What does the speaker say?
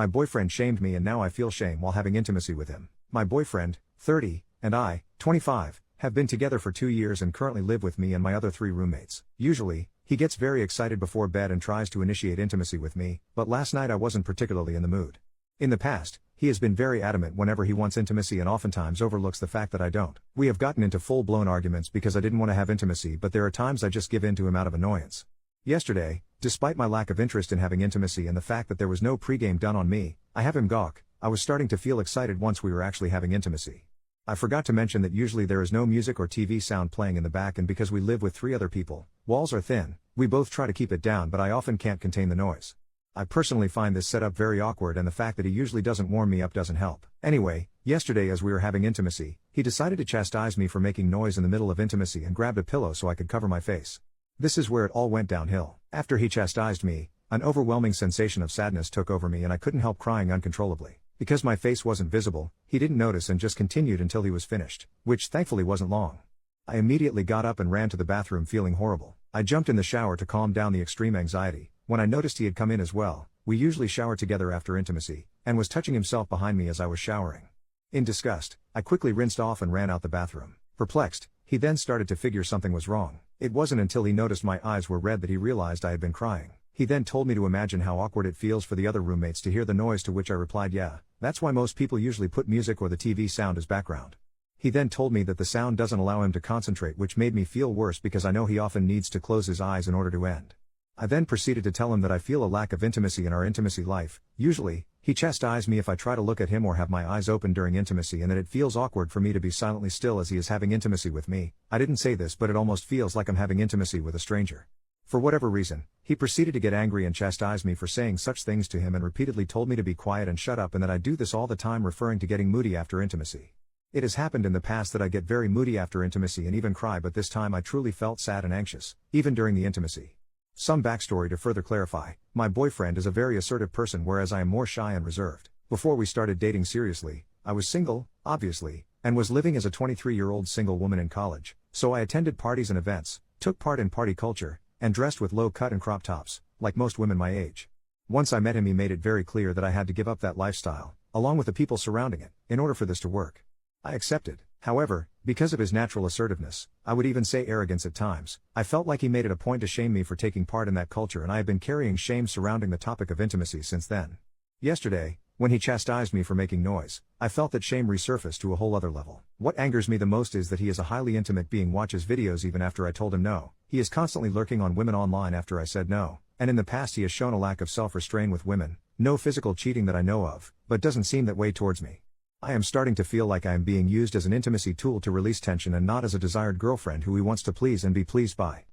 My boyfriend shamed me and now I feel shame while having intimacy with him. My boyfriend, 30, and I, 25, have been together for 2 years and currently live with me and my other 3 roommates. Usually, he gets very excited before bed and tries to initiate intimacy with me, but last night I wasn't particularly in the mood. In the past, he has been very adamant whenever he wants intimacy and oftentimes overlooks the fact that I don't. We have gotten into full-blown arguments because I didn't want to have intimacy, but there are times I just give in to him out of annoyance. Yesterday, despite my lack of interest in having intimacy and the fact that there was no pregame done on me, I have him gawk. I was starting to feel excited once we were actually having intimacy. I forgot to mention that usually there is no music or TV sound playing in the back, and because we live with 3 other people, walls are thin, we both try to keep it down, but I often can't contain the noise. I personally find this setup very awkward, and the fact that he usually doesn't warm me up doesn't help. Anyway, yesterday as we were having intimacy, he decided to chastise me for making noise in the middle of intimacy and grabbed a pillow so I could cover my face. This is where it all went downhill. After he chastised me, an overwhelming sensation of sadness took over me and I couldn't help crying uncontrollably. Because my face wasn't visible, he didn't notice and just continued until he was finished, which thankfully wasn't long. I immediately got up and ran to the bathroom feeling horrible. I jumped in the shower to calm down the extreme anxiety. When I noticed he had come in as well, we usually shower together after intimacy, and was touching himself behind me as I was showering. In disgust, I quickly rinsed off and ran out the bathroom. Perplexed, he then started to figure something was wrong. It wasn't until he noticed my eyes were red that he realized I had been crying. He then told me to imagine how awkward it feels for the other roommates to hear the noise, to which I replied, yeah, that's why most people usually put music or the TV sound as background. He then told me that the sound doesn't allow him to concentrate, which made me feel worse because I know he often needs to close his eyes in order to end. I then proceeded to tell him that I feel a lack of intimacy in our intimacy life. Usually, he chastised me if I try to look at him or have my eyes open during intimacy, and that it feels awkward for me to be silently still as he is having intimacy with me. I didn't say this, but it almost feels like I'm having intimacy with a stranger. For whatever reason, he proceeded to get angry and chastise me for saying such things to him and repeatedly told me to be quiet and shut up and that I do this all the time, referring to getting moody after intimacy. It has happened in the past that I get very moody after intimacy and even cry, but this time I truly felt sad and anxious, even during the intimacy. Some backstory to further clarify: my boyfriend is a very assertive person whereas I am more shy and reserved. Before we started dating seriously, I was single, obviously, and was living as a 23-year-old single woman in college, so I attended parties and events, took part in party culture, and dressed with low cut and crop tops, like most women my age. Once I met him, he made it very clear that I had to give up that lifestyle, along with the people surrounding it, in order for this to work. I accepted. However, because of his natural assertiveness, I would even say arrogance at times, I felt like he made it a point to shame me for taking part in that culture, and I have been carrying shame surrounding the topic of intimacy since then. Yesterday, when he chastised me for making noise, I felt that shame resurfaced to a whole other level. What angers me the most is that he is a highly intimate being, watches videos even after I told him no. He is constantly lurking on women online after I said no, and in the past he has shown a lack of self-restraint with women. No physical cheating that I know of, but doesn't seem that way towards me. I am starting to feel like I am being used as an intimacy tool to release tension and not as a desired girlfriend who he wants to please and be pleased by.